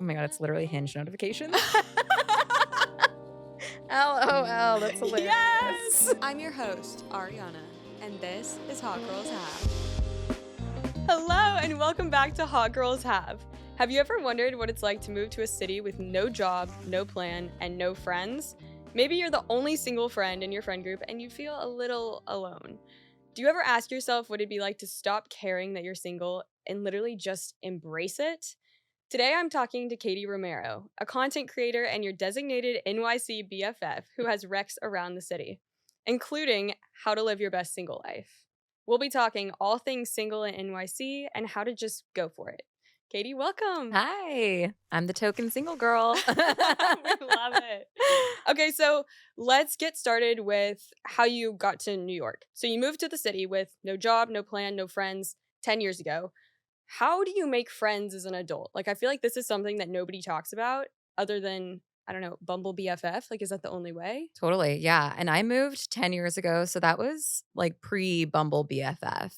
my God, it's literally Hinge notifications. LOL, that's hilarious. Yes! I'm your host, Ariana, and this is Hot Girls Have. Hello, and welcome back to Hot Girls Have. Have you ever wondered what it's like to move to a city with no job, no plan, and no friends? Maybe you're the only single friend in your friend group and you feel a little alone. Do you ever ask yourself what it'd be like to stop caring that you're single and literally just embrace it? Today, I'm talking to Katie Romero, a content creator and your designated NYC BFF who has recs around the city, including how to live your best single life. We'll be talking all things single in NYC and how to just go for it. Katie, welcome. Hi, I'm the token single girl. We love it. Okay, so let's get started with how you got to New York. So you moved to the city with no job, no plan, no friends 10 years ago. How do you make friends as an adult? Like, I feel like this is something that nobody talks about other than, I don't know, Bumble BFF. Like, is that the only way? Totally. Yeah. And I moved 10 years ago. So that was like pre Bumble BFF.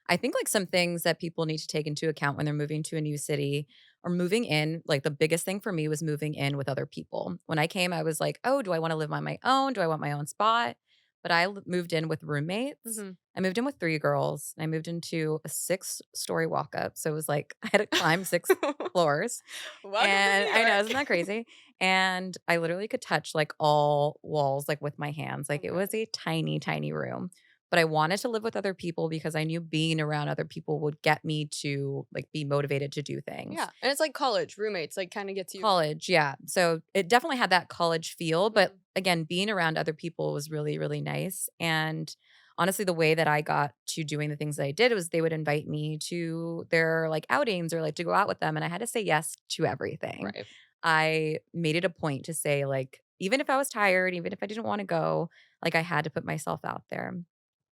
I think like some things that people need to take into account when they're moving to a new city or moving in, like the biggest thing for me was moving in with other people. When I came, I was like, oh, do I want to live on my own? Do I want my own spot? But moved in with roommates. Mm-hmm. I moved in with three girls. And I moved into a 6-story walk up. So it was like I had to climb 6 floors. Welcome And to New I know, York. isn't that crazy? And I literally could touch like all walls like with my hands. Like it was a tiny, tiny room. But I wanted to live with other people because I knew being around other people would get me to like be motivated to do things. Yeah. And it's like college, roommates, like kind of gets you. College, yeah. So it definitely had that college feel. But Mhm. again, being around other people was really, really nice. And honestly, the way that I got to doing the things that I did was they would invite me to their like outings or like to go out with them. And I had to say yes to everything. Right. I made it a point to say, like, even if I was tired, even if I didn't want to go, like, I had to put myself out there.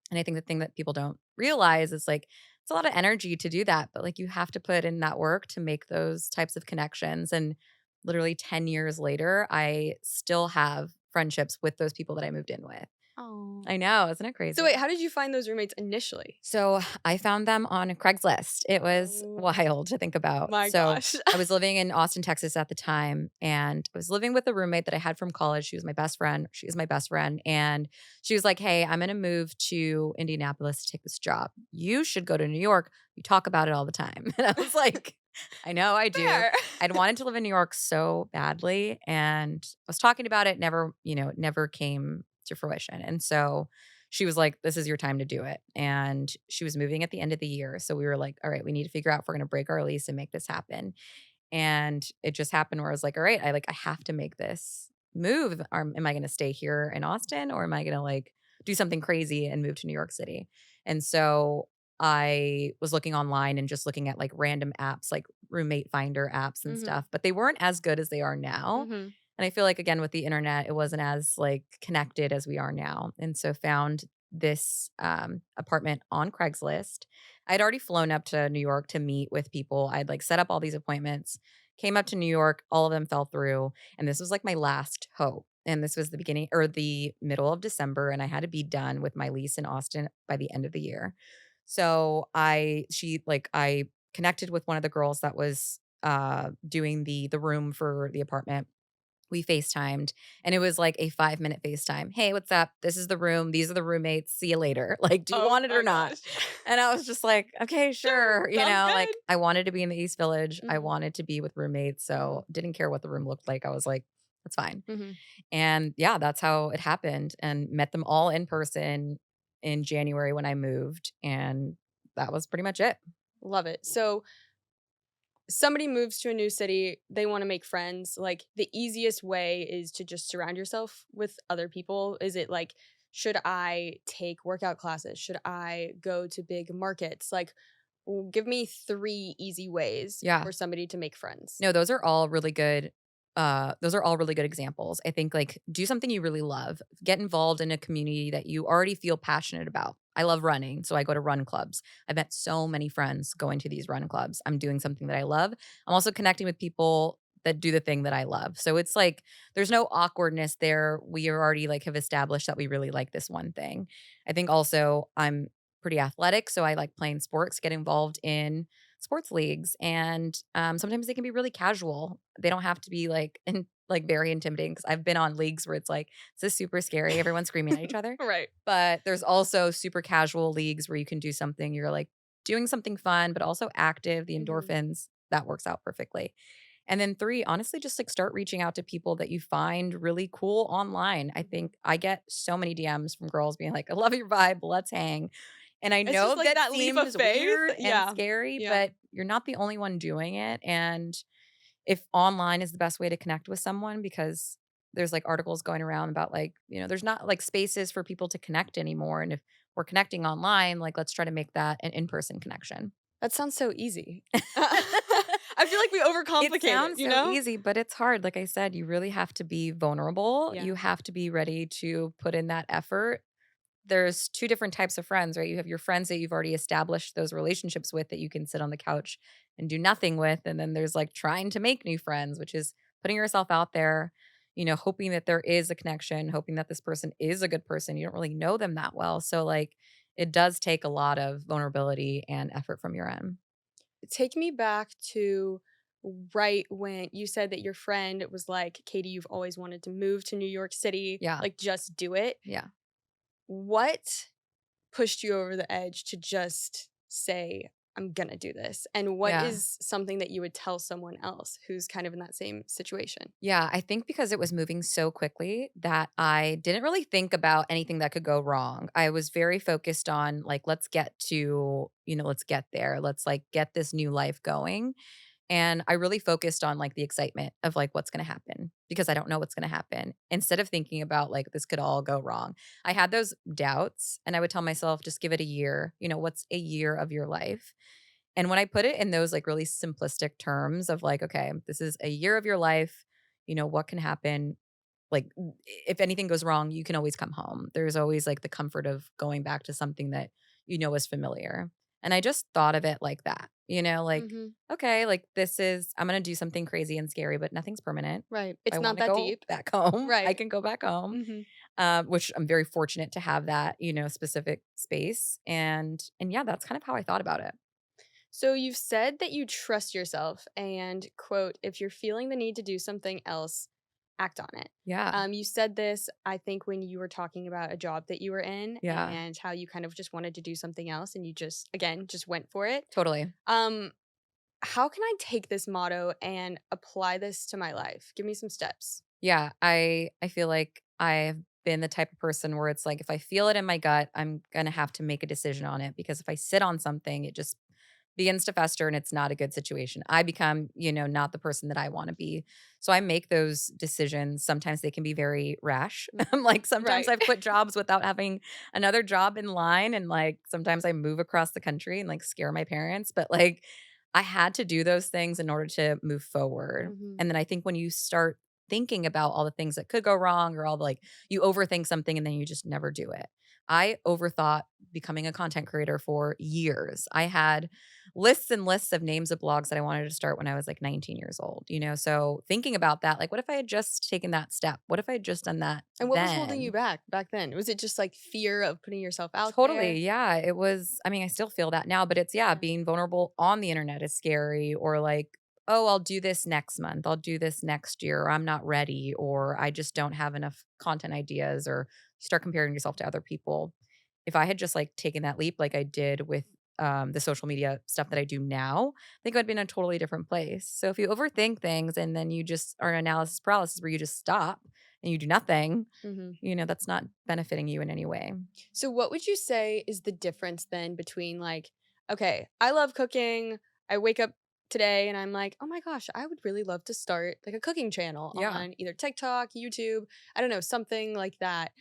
And I think the thing that people don't realize is like, it's a lot of energy to do that, but like, you have to put in that work to make those types of connections. And literally 10 years later, I still have friendships with those people that I moved in with. Oh. I know, isn't it crazy? So wait, how did you find those roommates initially? So I found them on Craigslist. It was Oh. wild to think about. My So gosh. I was living in Austin, Texas at the time, and I was living with a roommate that I had from college. She was my best friend. She is my best friend. And she was like, hey, I'm going to move to Indianapolis to take this job. You should go to New York. You talk about it all the time. And I was like, I know I do. Fair. I'd wanted to live in New York so badly. And I was talking about it, never, it never came to fruition. And so she was like, this is your time to do it. And she was moving at the end of the year. So we were like, all right, we need to figure out if we're going to break our lease and make this happen. And it just happened where I was like, all right, I have to make this move. Am I going to stay here in Austin or am I going to like do something crazy and move to New York City? And so I was looking online and just looking at like random apps, like roommate finder apps and Mhm. stuff, but they weren't as good as they are now. Mhm. And I feel like again with the internet, it wasn't as like connected as we are now. And so found this apartment on Craigslist. I'd already flown up to New York to meet with people. I'd like set up all these appointments, came up to New York, all of them fell through. And this was like my last hope. And this was the beginning or the middle of December. And I had to be done with my lease in Austin by the end of the year. So I connected with one of the girls that was doing the room for the apartment. We FaceTimed and it was like a 5-minute FaceTime. Hey, what's up? This is the room. These are the roommates. See you later. Like, do you Oh want it my or not? gosh. And I was just like, okay, sure. Sounds Like good. I wanted to be in the East Village. I Mhm. wanted to be with roommates. So didn't care what the room looked like. I was like, that's fine. Mhm. And yeah, that's how it happened and met them all in person in January when I moved. And that was pretty much it. Love it. So somebody moves to a new city, they want to make friends. Like the easiest way is to just surround yourself with other people. Is it like, should I take workout classes? Should I go to big markets? Like, give me 3 easy ways Yeah. for somebody to make friends. No, those are all really good. Those are all really good examples. I think like do something you really love. Get involved in a community that you already feel passionate about. I love running, so I go to run clubs. I've met so many friends going to these run clubs. I'm doing something that I love. I'm also connecting with people that do the thing that I love. So it's like there's no awkwardness there. We are already like have established that we really like this one thing. I think also I'm pretty athletic, so I like playing sports, get involved in sports leagues, and sometimes they can be really casual. They don't have to be like very intimidating because I've been on leagues where it's like this is super scary. Everyone's screaming at each other, Right. but there's also super casual leagues where you can do something. You're like doing something fun, but also active. The Mhm. endorphins that works out perfectly. And then 3, honestly, just, like, start reaching out to people that you find really cool online. I Mhm. think I get so many DMs from girls being like, "I love your vibe, let's hang." And I It's just know like that that leap of seems faith. weird and Yeah. scary, Yeah. but you're not the only one doing it, and if online is the best way to connect with someone because there's, like, articles going around about, like, there's not, like, spaces for people to connect anymore, and if we're connecting online, like, let's try to make that an in-person connection. That sounds so easy. I feel like we It overcomplicate it, sounds you so know? easy, but it's hard. Like I said, you really have to be vulnerable. Yeah. You have to be ready to put in that effort. There's 2 different types of friends, right? You have your friends that you've already established those relationships with that you can sit on the couch and do nothing with, and then there's, like, trying to make new friends, which is putting yourself out there, hoping that there is a connection, hoping that this person is a good person. You don't really know them that well, so, like, it does take a lot of vulnerability and effort from your end. Take me back to right when you said that your friend was like, "Katie, you've always wanted to move to New York City, Yeah, like, just do it." yeah, What pushed you over the edge to just say, "I'm gonna do this"? And what yeah. is something that you would tell someone else who's kind of in that same situation? Yeah, I think because it was moving so quickly that I didn't really think about anything that could go wrong. I was very focused on like, let's get there. Let's like get this new life going. And I really focused on like the excitement of like what's going to happen because I don't know what's going to happen. Instead of thinking about like this could all go wrong. I had those doubts and I would tell myself just give it a year. What's a year of your life? And when I put it in those, like, really simplistic terms of, like, okay, this is a year of your life, what can happen? Like, if anything goes wrong, you can always come home. There's always, like, the comfort of going back to something that is familiar. And I just thought of it like that, like, Mhm. okay, like, I'm gonna do something crazy and scary, but nothing's permanent. Right. If I It's not wanna that go deep. back home, I Right. can go back home, Mhm. which I'm very fortunate to have that, specific space. And yeah, that's kind of how I thought about it. So you've said that you trust yourself and quote, if you're feeling the need to do something else, act on it. Yeah. You said this, I think, when you were talking about a job that you were in Yeah, and how you kind of just wanted to do something else and you just, again, just went for it. totally. Um, how can I take this motto and apply this to my life? Give me some steps. Yeah, I feel like I've been the type of person where it's like if I feel it in my gut, I'm gonna have to make a decision on it because if I sit on something, it just begins to fester and it's not a good situation. I become, not the person that I want to be. So I make those decisions. Sometimes they can be very rash. Mhm. Like sometimes Right. I've quit jobs without having another job in line and like sometimes I move across the country and like scare my parents, but like I had to do those things in order to move forward. Mhm. And then I think when you start thinking about all the things that could go wrong or all the like you overthink something and then you just never do it. I overthought becoming a content creator for years. I had lists and lists of names of blogs that I wanted to start when I was like 19 years old, So thinking about that, like, what if I had just taken that step? What if I had just done that And what was holding you then? back then? Was it just like fear of putting yourself out there? Totally. Yeah. It was, I mean, I still feel that now, but it's, yeah, Yeah. being vulnerable on the internet is scary or like, oh, I'll do this next month. I'll do this next year. Or I'm not ready or I just don't have enough content ideas or you start comparing yourself to other people. If I had just like taken that leap like I did with the social media stuff that I do now, I think I'd be in a totally different place. So if you overthink things and then you just are in analysis paralysis where you just stop and you do nothing, Mhm. that's not benefiting you in any way. So what would you say is the difference then between like, okay, I love cooking. I wake up today and I'm like, "Oh my gosh, I would really love to start like a cooking channel Yeah. on either TikTok, YouTube, I don't know, something like that."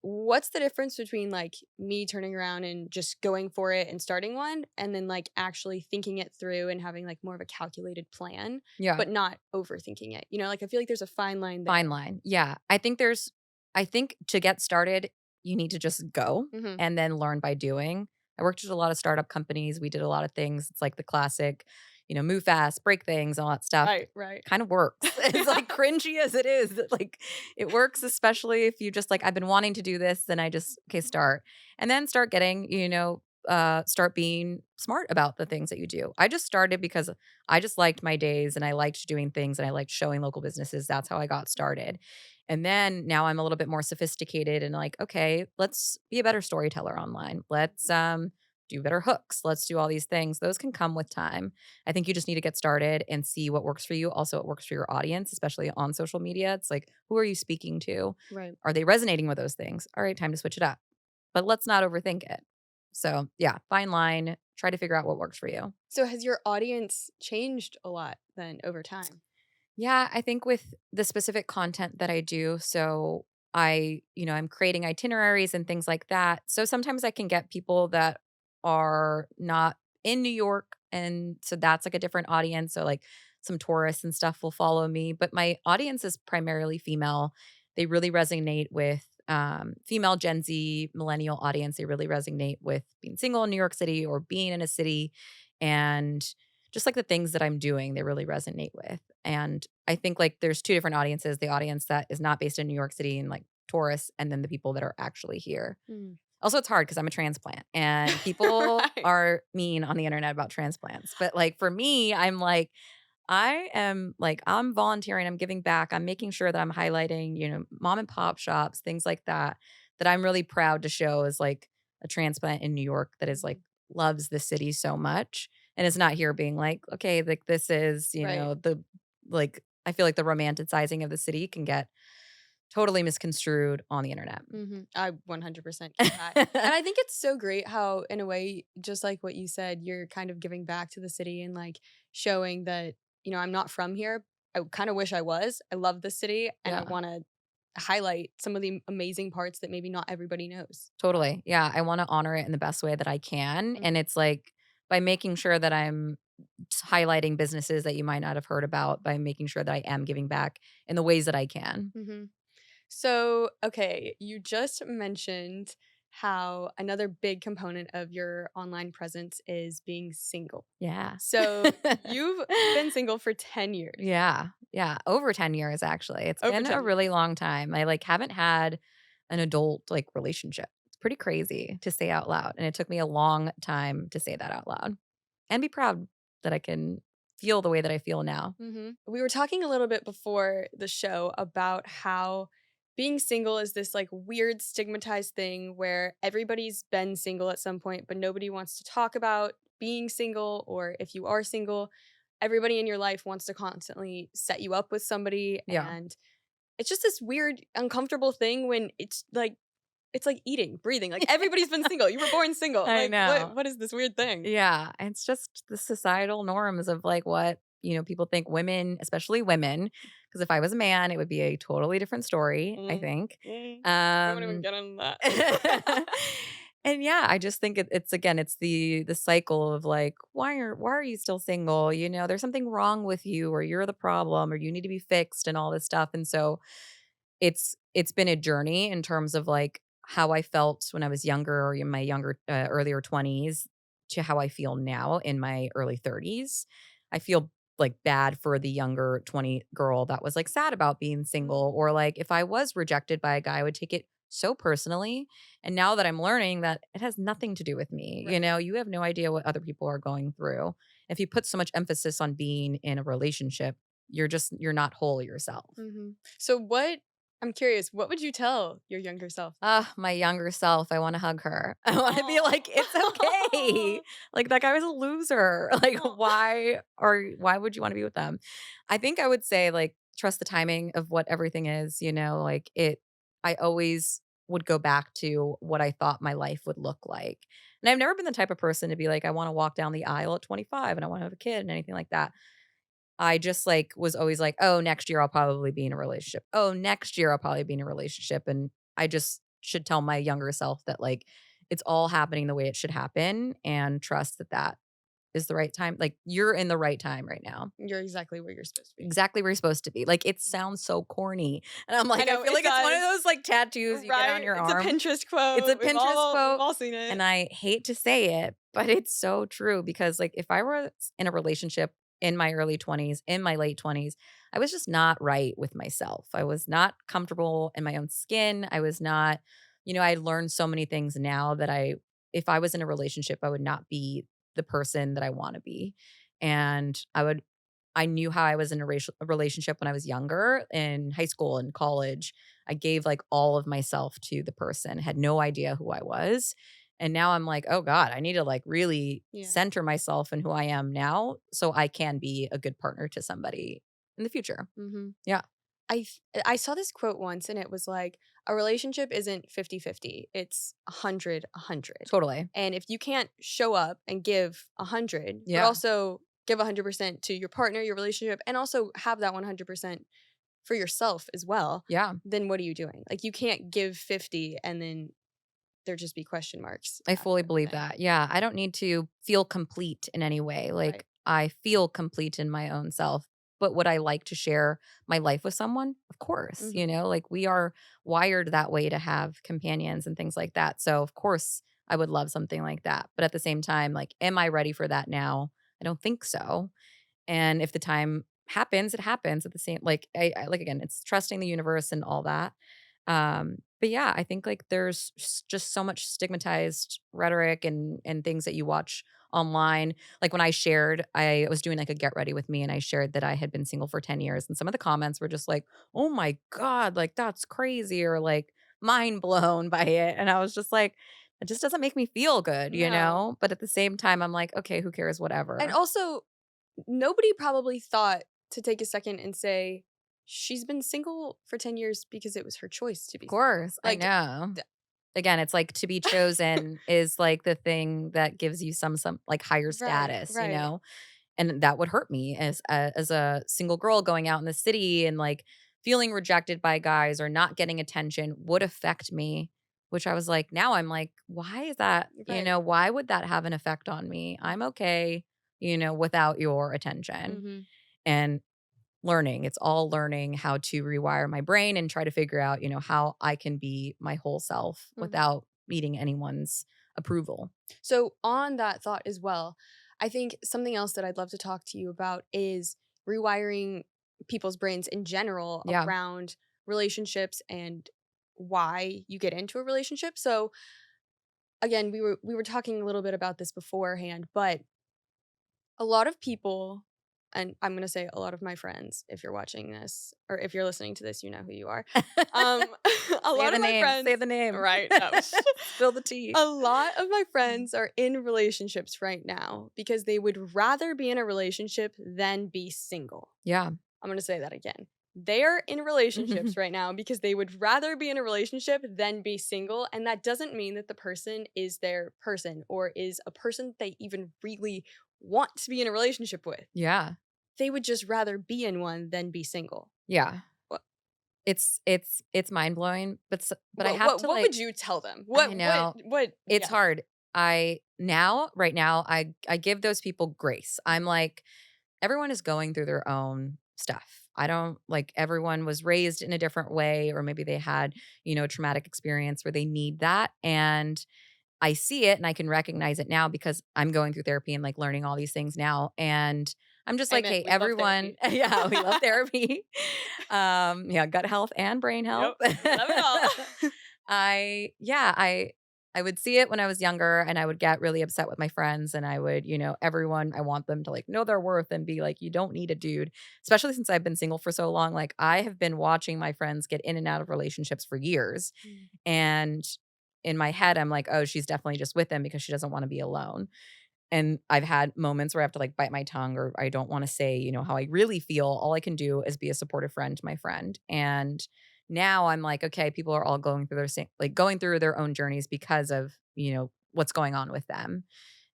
What's the difference between like me turning around and just going for it and starting one and then like actually thinking it through and having like more of a calculated plan, Yeah. but not overthinking it? I feel like there's a fine line Fine there. line. Yeah. I think to get started, you need to just go Mhm. and then learn by doing. I worked at a lot of startup companies. We did a lot of things. It's like the classic, move fast, break things, all that stuff. Right, right. Kind of works. It's like cringy as it is. Like it works, especially if you just like, I've been wanting to do this, then I just, okay, start. And then start getting, start being smart about the things that you do. I just started because I just liked my days and I liked doing things and I liked showing local businesses. That's how I got started. And then now I'm a little bit more sophisticated and like, okay, let's be a better storyteller online. Let's do better hooks. Let's do all these things. Those can come with time. I think you just need to get started and see what works for you. Also, what works for your audience, especially on social media. It's like, who are you speaking to? Right. Are they resonating with those things? All right, time to switch it up. But let's not overthink it. So, yeah, fine line, try to figure out what works for you. So has your audience changed a lot then over time? Yeah, I think with the specific content that I do, so I'm creating itineraries and things like that. So sometimes I can get people that are not in New York. And so that's like a different audience. So, like, some tourists and stuff will follow me, but my audience is primarily female. They really resonate with female Gen Z millennial audience. They really resonate with being single in New York City or being in a city. And just like the things that I'm doing, they really resonate with. And I think like there's two different audiences, the audience that is not based in New York City and like tourists, and then the people that are actually here. Mm. Also, it's hard because I'm a transplant and people Right. are mean on the internet about transplants. But like for me, I'm like, I'm volunteering, I'm giving back, I'm making sure that I'm highlighting, mom and pop shops, things like that, that I'm really proud to show as like a transplant in New York that is like Mhm. loves the city so much and is not here being like, okay, like this is, Right. I feel like the romanticizing of the city can get totally misconstrued on the internet. I 100% get that. And I think it's so great how, in a way, just like what you said, you're kind of giving back to the city and like showing that, I'm not from here. I kind of wish I was. I love the city and I Yeah. want to highlight some of the amazing parts that maybe not everybody knows. Totally. Yeah, I wanna honor it in the best way that I can, Mm. and it's like, by making sure that I'm highlighting businesses that you might not have heard about, by making sure that I am giving back in the ways that I can. Mhm. So, okay, you just mentioned how another big component of your online presence is being single. Yeah. So, you've been single for 10 years. Yeah, yeah, over 10 years, actually. It's Over been a 10 really years. long time. I, like, haven't had an adult, like, relationship. It's pretty crazy to say out loud, and it took me a long time to say that out loud and be proud that I can feel the way that I feel now. We were talking a little bit before the show about how being single is this like weird stigmatized thing where everybody's been single at some point, but nobody wants to talk about being single, or if you are single, everybody in your life wants to constantly set you up with somebody. Yeah. And it's just this weird, uncomfortable thing when it's like eating, breathing. Like everybody's been single. You were born single. I Like what know. what is this weird thing? Yeah, it's just the societal norms of, like, what, people think women, especially women, because if I was a man, it would be a totally different story, I Mm, think. mm. We won't even Um get into that. And yeah, I just think it's again, it's the cycle of like, why are you still single? There's something wrong with you, or you're the problem, or you need to be fixed and all this stuff. And so it's been a journey in terms of like how I felt when I was younger or in my earlier 20s to how I feel now in my early 30s. I feel like bad for the younger 20 girl that was like sad about being single, or like if I was rejected by a guy, I would take it so personally. And now that I'm learning that it has nothing to do with me, Right. you have no idea what other people are going through. If you put so much emphasis on being in a relationship, you're not whole yourself. So I'm curious, what would you tell your younger self? My younger self, I wanna hug her. I wanna be Aw. like, "It's okay. Like, that guy was a loser. Like, Aw. why would you wanna be with them?" I think I would say, like, trust the timing of what everything is, like, I always would go back to what I thought my life would look like. And I've never been the type of person to be like, "I wanna walk down the aisle at 25 and I wanna have a kid," and anything like that. I just, like, was always like, "Oh, next year I'll probably be in a relationship. Oh, next year I'll probably be in a relationship," and I just should tell my younger self that, like, it's all happening the way it should happen and trust that that is the right time. Like, you're in the right time right now. You're exactly where you're supposed to be. Exactly where you're supposed to be. Like, it sounds so corny, and I'm I like, I know feel it like it's one of does, those, like, tattoos you get on right? your It's a arm. Pinterest It's a quote. We've Pinterest all we've quote, all seen it. and I hate to say it, but it's so true because, like, if I was in a relationship in my early 20s, in my late 20s, I was just not right with myself. I was not comfortable in my own skin. I was not I learned so many things now that I if I was in a relationship, I would not be the person that I want to be. And I knew how I was in a relationship when I was younger in high school and college. I gave like all of myself to the person, had no idea who I was. And now I'm like, oh God, I need to like really Yeah. center myself in who I am now so I can be a good partner to somebody in the future. Mm-hmm. Yeah, I saw this quote once and it was like a relationship isn't 50-50. It's 100-100. totally. And if you can't show up and give 100, but Yeah, also give 100% to your partner, your relationship, and also have that 100% for yourself as well, yeah. then what are you doing? Like you can't give 50 and then there just be question marks I after fully believe everything. that. Yeah, I don't need to feel complete in any way. Like Right. I feel complete in my own self. But would I like to share my life with someone? Of course, Hmm. like we are wired that way to have companions and things like that. So, of course, I would love something like that. But at the same time, like, am I ready for that now? I don't think so. And if the time happens, it happens at the same like I like again, it's trusting the universe and all that. But yeah, I think like there's just so much stigmatized rhetoric and things that you watch online. Like when I was doing like a get ready with me and I shared that I had been single for 10 years and some of the comments were just like, "Oh my god, like that's crazy," or like mind blown by it. And I was just like, it just doesn't make me feel good, No. But at the same time, I'm like, okay, who cares, And whatever. also, nobody probably thought to take a second and say, she's been single for 10 years because it was her choice to Of be single. course, I Like, know. d- Again, it's like to be chosen is like the thing that gives you some like higher right, status, right. And that would hurt me as a single girl going out in the city and like feeling rejected by guys or not getting attention would affect me, which I was like, now I'm like, why is that? Right. Why would that have an effect on me? I'm okay, without your attention. Mhm. And learning. It's all learning how to rewire my brain and try to figure out, how I can be my whole self Mhm. without needing anyone's approval. So, on that thought as well, I think something else that I'd love to talk to you about is rewiring people's brains in general Yeah. around relationships and why you get into a relationship. So, again, we were talking a little bit about this beforehand, but a lot of people, and I'm gonna say a lot of my friends, if you're watching this or if you're listening to this, you know who you are. Um, a Say lot the of my name. friends, Say the name. right? No, Spill the tea. a lot of my friends are in relationships right now because they would rather be in a relationship than be single. Yeah. I'm gonna say that again. They're in relationships right now because they would rather be in a relationship than be single. And that doesn't mean that the person is their person or is a person they even really want to be in a relationship with. Yeah. They would just rather be in one than be single. Yeah. What It's mind blowing, but I what have what, to what like would you tell them? I know What it's yes. hard. Right now I give those people grace. I'm like everyone is going through their own stuff. I don't like everyone was raised in a different way, or maybe they had, a traumatic experience where they need that. And I see it and I can recognize it now because I'm going through therapy and like learning all these things now. And I'm just like, Amen. hey, We love everyone, therapy. yeah, we love therapy. Yeah, gut health and brain health. Yep. We love it all. Yeah, I would see it when I was younger and I would get really upset with my friends and I would, everyone I want them to like know their worth and be like you don't need a dude, especially since I've been single for so long. Like I have been watching my friends get in and out of relationships for years Mm. and in my head I'm like, "Oh, she's definitely just with him because she doesn't want to be alone." And I've had moments where I have to like bite my tongue or I don't want to say, how I really feel. All I can do is be a supportive friend to my friend. And now I'm like, okay, people are all going through going through their own journeys because of, what's going on with them.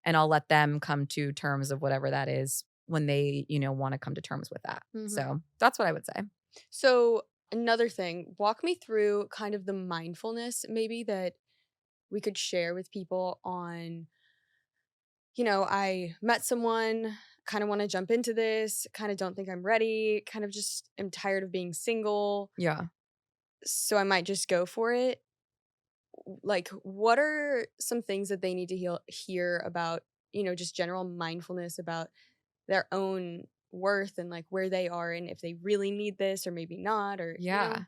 And I'll let them come to terms of whatever that is when they, want to come to terms with that. Mhm. So that's what I would say. So, another thing, walk me through kind of the mindfulness maybe that we could share with people on, I met someone, kind of want to jump into this, kind of don't think I'm ready, kind of just am tired of being single, Yeah. so I might just go for it. Like, what are some things that they need to hear about, just general mindfulness about their own worth and like where they are and if they really need this or maybe not or. Yeah.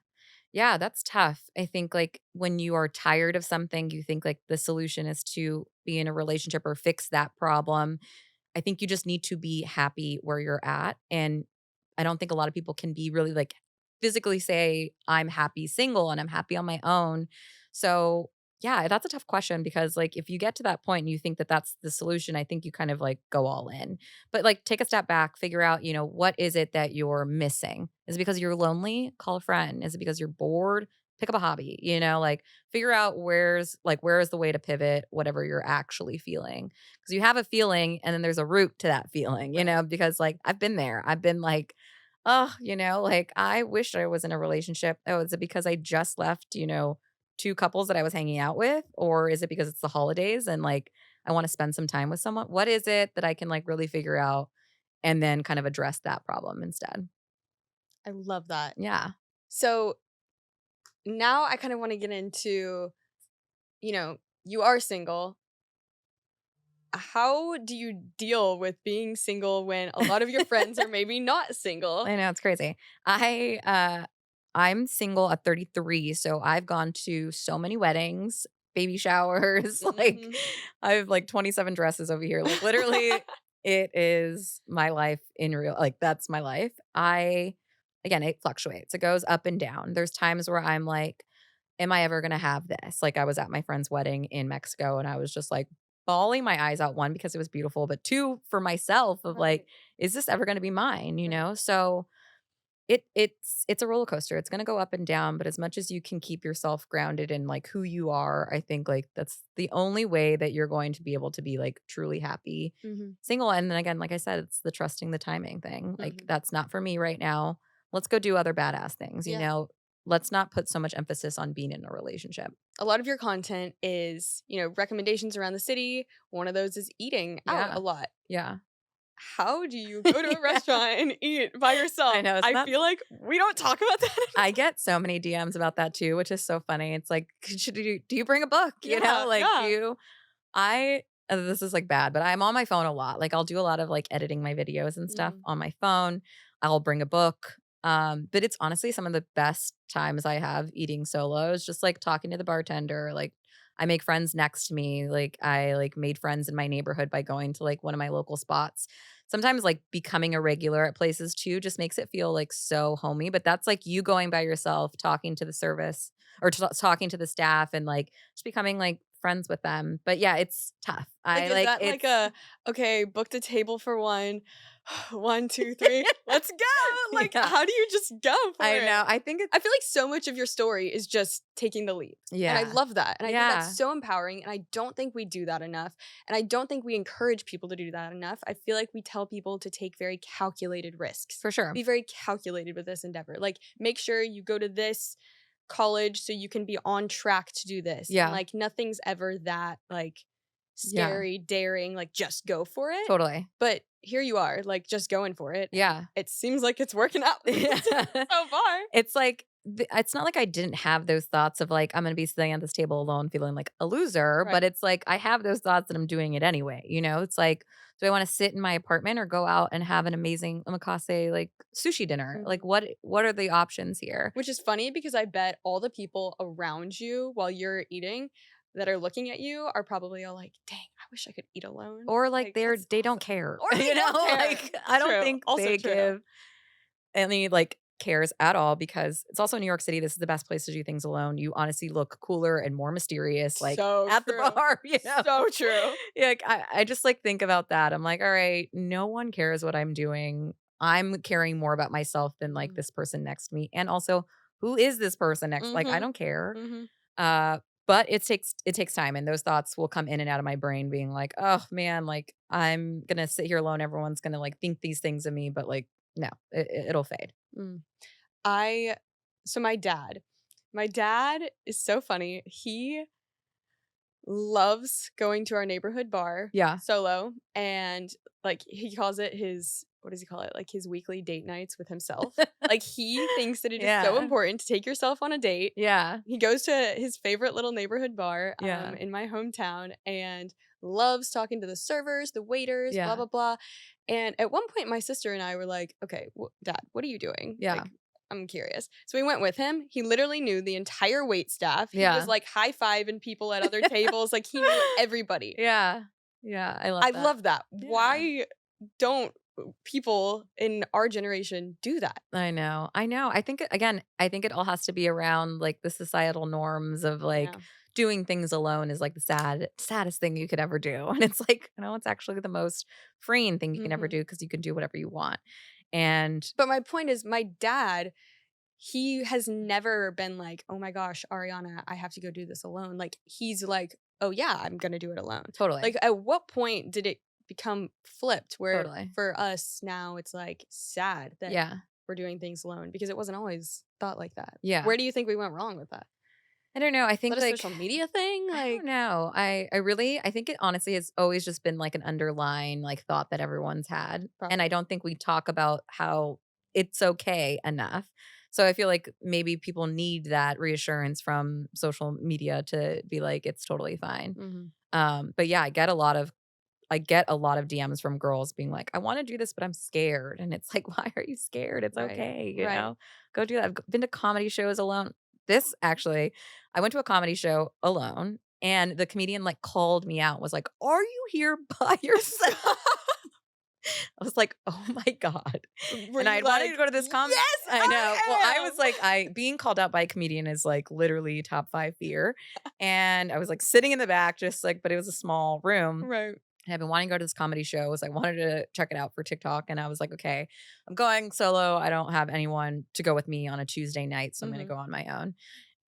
Yeah, that's tough. I think, like, when you are tired of something, you think, like, the solution is to be in a relationship or fix that problem. I think you just need to be happy where you're at, and I don't think a lot of people can be really, like, physically say, "I'm happy single and I'm happy on my own." So, yeah, that's a tough question because, like, if you get to that point and you think that that's the solution, I think you kind of, like, go all in. But, like, take a step back, figure out, what is it that you're missing? Is it because you're lonely? Call a friend. Is it because you're bored? Pick up a hobby, like, figure out where is the way to pivot whatever you're actually feeling. 'Cause you have a feeling and then there's a root to that feeling, Right. because, like, I've been there. I've been like, "Oh," like, "I wish I was in a relationship." Oh, is it because I just left, 2 couples that I was hanging out with? Or is it because it's the holidays and, like, I wanna spend some time with someone? What is it that I can, like, really figure out and then kind of address that problem instead? I love that. Yeah. So now I kind of want to get into, you are single. How do you deal with being single when a lot of your friends are maybe not single? I know, it's crazy. I'm single at 33, so I've gone to so many weddings, baby showers, like, Mhm. I have, like, 27 dresses over here, like, literally, it is my life in real like, that's my life. Again, it fluctuates, it goes up and down. There's times where I'm like, "Am I ever gonna have this?" Like, I was at my friend's wedding in Mexico, and I was just, like, bawling my eyes out, 1, because it was beautiful, but 2, for myself of, Right, like, "Is this ever gonna be mine?" You right. know? So, it's a roller coaster, it's gonna go up and down, but as much as you can keep yourself grounded in, like, who you are, I think, like, that's the only way that you're going to be able to be, like, truly happy Mhm, single, and then again, like I said, it's the trusting the timing thing, like, mhm. "That's not for me right now. Let's go do other badass things," Yeah. Let's not put so much emphasis on being in a relationship. A lot of your content is, recommendations around the city. One of those is eating out Yeah. a lot. Yeah. How do you go to a Yeah. restaurant and eat by I yourself? know, it's I not feel like we don't talk about that I enough. get so many DMs about that too, which is so funny. It's like, do you bring a book?" Yeah, Like, yeah. I this is, like, bad, but I'm on my phone a lot. Like, I'll do a lot of, like, editing my videos and stuff Mhm, on my phone. I'll bring a book. But it's honestly some of the best times I have eating solo is just, like, talking to the bartender, like, I make friends next to me, like, I, like, made friends in my neighborhood by going to, like, one of my local spots. Sometimes, like, becoming a regular at places too just makes it feel, like, so homey, but that's, like, you going by yourself, talking to the service or talking to the staff and, like, just becoming, like, friends with them. But yeah, it's tough. like, I is like, that like it's a, "Okay, booked a table for 1, 1, 2, 3, let's go!" Like, yeah, how do you just go for I it? know. I think I it's feel like so much of your story is just taking the leap, and I yeah. love that, and I think that's Yeah, so empowering, and I don't think we do that enough, and I don't think we encourage people to do that enough. I feel like we tell people to take very calculated risks. for sure. Be very calculated with this endeavor. Like, make sure you go to this college so you can be on track to do this, and, Yeah, like, nothing's ever that, like, yeah, scary, daring, like, just go for it. totally. But here you are, like, just going for it, and Yeah. it seems like it's working out Yeah. so far. It's like it's not like I didn't have those thoughts of, like, I'm gonna be sitting at this table alone feeling like a loser, but Right. it's like I have those thoughts and I'm doing it anyway? It's like, do I wanna sit in my apartment or go out and have an amazing omakase, like, sushi dinner? Like, Mhm. what are the options here? Which is funny because I bet all the people around you while you're eating that are looking at you are probably all like, "Dang, I wish I could eat alone." Or, like, Like, that's they don't awesome. care, Or they don't care. Like, I don't True. think Also they true. give any, like, cares at all because it's also New York City, this is the best place to do things alone. You honestly look cooler and more mysterious, like, So at the true. bar, you know? So true. Yeah, like, I just, like, think about that. I'm like, "Alright, no one cares what I'm doing. I'm caring more about myself than, like, Mhm. this person next to me, and also, who is this person next like, I Mhm. don't care." Mhm. Uh, but it takes time, and those thoughts will come in and out of my brain being like, "Oh, man, like, I'm gonna sit here alone. Everyone's gonna, like, think these things of me," but, like, no, it'll fade. Mm. I so my dad is so funny. He loves going to our neighborhood bar Yeah. solo, and, like, he calls it his what does he call it? Like, his weekly date nights with himself. Like, he thinks that it is so Yeah. important to take yourself on a date. Yeah. He goes to his favorite little neighborhood bar, Yeah. in my hometown and loves talking to the servers, the waiters, blah, Yeah. blah, blah, and at one point, my sister and I were like, "Okay, dad, what are you doing? Yeah. Like, I'm curious. So we went with him. He literally knew the entire wait staff. He was Yeah. like high-fiving people at other tables. Like he knew everybody. Yeah. Yeah, I love I that. love that. Yeah. Why don't people in our generation do that? I know. I know. I think again, I think it all has to be around like the societal norms of like Yeah. doing things alone is like the saddest thing you could ever do. And it's like, it's actually the most freeing thing you can ever Mhm. do because you can do whatever you want. And But my point is my dad, he has never been like, "Oh my gosh, Ariana, I have to go do this alone." Like he's like, "Oh yeah, I'm going to do it alone." totally. Like at what point did it become flipped where Totally. for us now it's like sad that Yeah. we're doing things alone because it wasn't always thought like that. Yeah. Where do you think we went wrong with that? I don't know. I Is that think a like social media thing? I don't Like, know. I think it honestly has always just been like an underlying like thought that everyone's had. And I probably. don't think we talk about how it's okay enough. So I feel like maybe people need that reassurance from social media to be like it's totally fine. Mhm. But yeah, I get a lot of DMs from girls being like, I want to do this, but I'm scared. And it's like, why are you scared? It's Right. okay. Right. Go do that. Been to comedy shows alone. This actually, I went to a comedy show alone and the comedian like called me out, was like, are you here by yourself? I was like, oh my God. Were And I you had wanted like, to go to this "Yes, I know. Well, I I was like, am." being called out by a comedian is like literally top five fear. And I was like sitting in the back, just like, but it was a small room. Right. And I've been wanting to go to this comedy show, so I wanted to check it out for TikTok, and I was like, "Okay, I'm going solo. I don't have anyone to go with me on a Tuesday night, so I'm gonna Mhm. go on my own."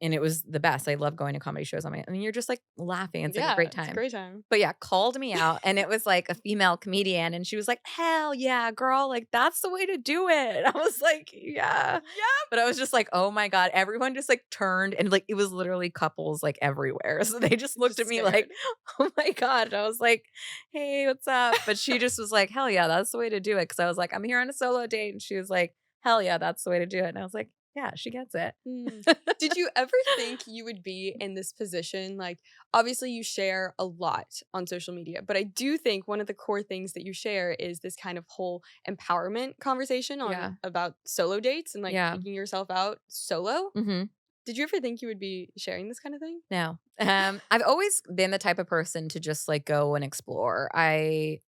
And it was the best. I love going to comedy shows on my and you're just, like, laughing. It's, like, a Yeah, great it's a time. great time. But, yeah, called me out, and it was, like, a female comedian, and she was like, "Hell yeah, girl, like, that's the way to do it." I was like, "Yeah." Yep. But I was just like, "Oh my god." Everyone just, like, turned and, like, it was literally couples, like, everywhere. So they just looked Just at me like, scared. "Oh my god." And I was like, "Hey, what's up?" But she just was like, "Hell yeah, that's the way to do it." Because I was like, "I'm here on a solo date." And she was like, "Hell yeah, that's the way to do it." And I was like, "Yeah, she gets it." Mm. Did you ever think you would be in this position? Like, obviously, you share a lot on social media, but I do think one of the core things that you share is this kind of whole empowerment conversation on Yeah. about solo dates and like Yeah. taking yourself out solo. Mhm. Did you ever think you would be sharing this kind of thing? No. I've always been the type of person to just, like, go and explore. I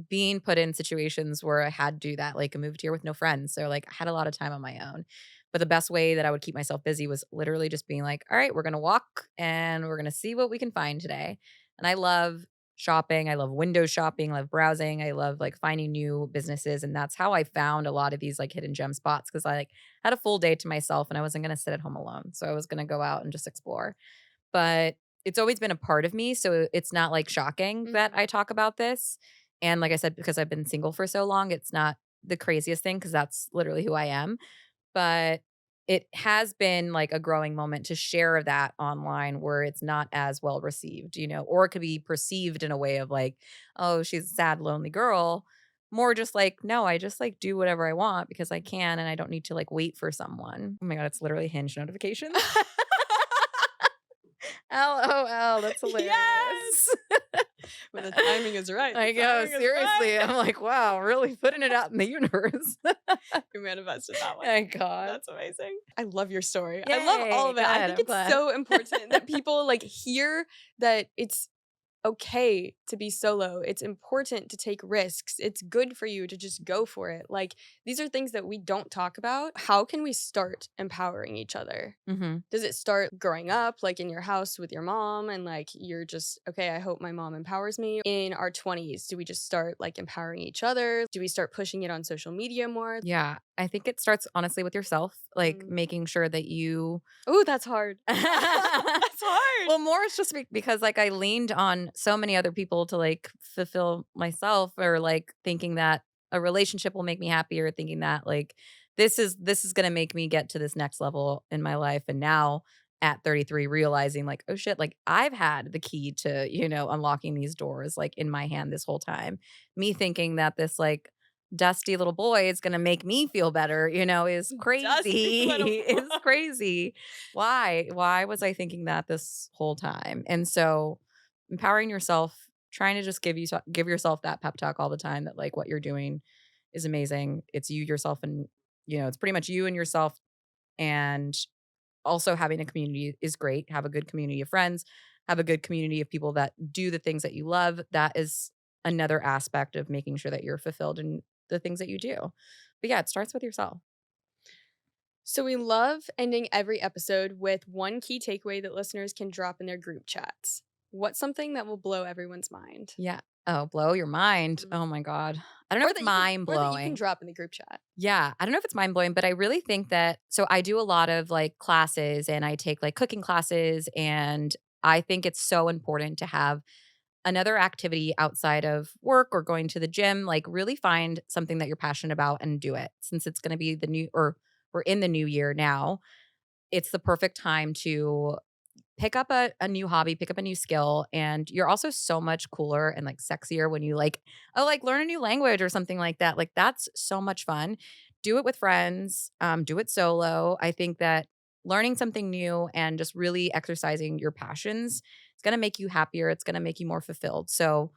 being put in situations where I had to do that, like, I moved here with no friends, so, like, I had a lot of time on my own. But the best way that I would keep myself busy was literally just being like, "Alright, we're gonna walk, and we're gonna see what we can find today." And I love shopping, I love window shopping, I love browsing, I love, like, finding new businesses, and that's how I found a lot of these, like, hidden gem spots because I, like, had a full day to myself, and I wasn't gonna sit at home alone, so I was gonna go out and just explore. But it's always been a part of me, so it's not, like, shocking that Mhm. I talk about this, and like I said, because I've been single for so long, it's not the craziest thing because that's literally who I am, but it has been, like, a growing moment to share that online where it's not as well received, or it could be perceived in a way of, like, "Oh, she's a sad, lonely girl." More just like, "No, I just, like, do whatever I want because I can, and I don't need to, like, wait for someone." Oh my god, it's literally Hinge notifications. LOL, that's Yes! hilarious. When the timing is right. I The know, timing is seriously. right. I'm like, wow, really putting it out in the universe. You manifested that one. My god. That's amazing. I love your story. I love all Yay, of it. I good, think I'm it's glad. so important that people like hear that it's okay to be solo. It's important to take risks. It's good for you to just go for it. Like these are things that we don't talk about. How can we start empowering each other? Mhm. Does it start growing up, like in your house with your mom, and like you're just, okay, I hope my mom empowers me? In our 20s, do we just start like empowering each other? Do we start pushing it on social media more? Yeah, I think it starts honestly with yourself, like, Mm. making sure that you Oh, that's hard. That's hard. well, more it's just because, like, I leaned on so many other people to, like, fulfill myself or, like, thinking that a relationship will make me happy or thinking that, like, this is gonna make me get to this next level in my life, and now at 33 realizing, like, "Oh, shit," like, I've had the key to, unlocking these doors, like, in my hand this whole time. Me thinking that this, like, dusty little boy is gonna make me feel better, is Dusty little crazy. boy. It's crazy. Why was I thinking that this whole time? And so empowering yourself, trying to just give yourself that pep talk all the time that like what you're doing is amazing. It's you yourself and it's pretty much you and yourself And also having a community is great. Have a good community of friends, have a good community of people that do the things that you love. That is another aspect of making sure that you're fulfilled in the things that you do. But yeah, it starts with yourself. So we love ending every episode with one key takeaway that listeners can drop in their group chats. What's something that will blow everyone's mind? Yeah. Oh, blow your mind. Mhm. Oh my God. I don't know if it's mind Or that you can blowing. drop in the group chat. Yeah, I don't know if it's mind blowing, but I really think that so I do a lot of like classes and I take like cooking classes and I think it's so important to have another activity outside of work or going to the gym, like really find something that you're passionate about and do it. Since it's going to be the new or we're in the new year now, it's the perfect time to pick up a new hobby, pick up a new skill, and you're also so much cooler and, like, sexier when you, like, oh, like, learn a new language or something like that, like, that's so much fun. Do it with friends, do it solo. I think that learning something new and just really exercising your passions is gonna make you happier, it's gonna make you more fulfilled, so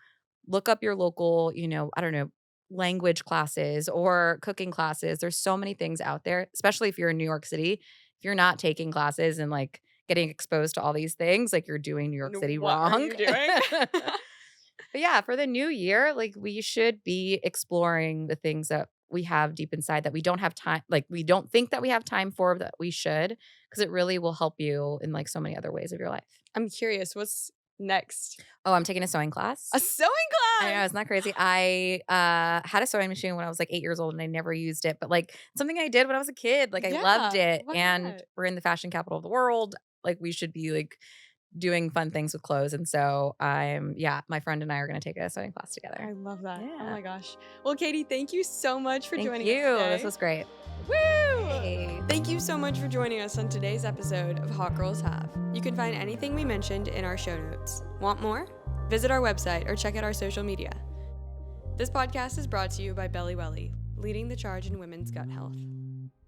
look up your local, I don't know, language classes or cooking classes. There's so many things out there, especially if you're in New York City. If you're not taking classes and, like, getting exposed to all these things, like, you're doing New York City What are wrong. you doing? But yeah, for the new year, like, we should be exploring the things that we have deep inside that we don't have time like, we don't think that we have time for, that we should, because it really will help you in, like, so many other ways of your life. I'm curious, what's next? Oh, I'm taking a sewing class. A sewing I know, class! isn't that crazy? I, had a sewing machine when I was, like, 8 years old, and I never used it, but, like, something I did when I was a kid, like, I loved Yeah, it, why and not? we're in the fashion capital of the world, like, we should be, like, doing fun things with clothes, and so yeah, my friend and I are gonna take a sewing class together. I love that. Oh Yeah. my gosh. Well, Katie, thank you so much for Thank joining us you. This today. was great. Woo! Hey. Thank you so much for joining us on today's episode of Hot Girls Have. You can find anything we mentioned in our show notes. Want more? Visit our website or check out our social media. This podcast is brought to you by Belly Welly, leading the charge in women's gut health.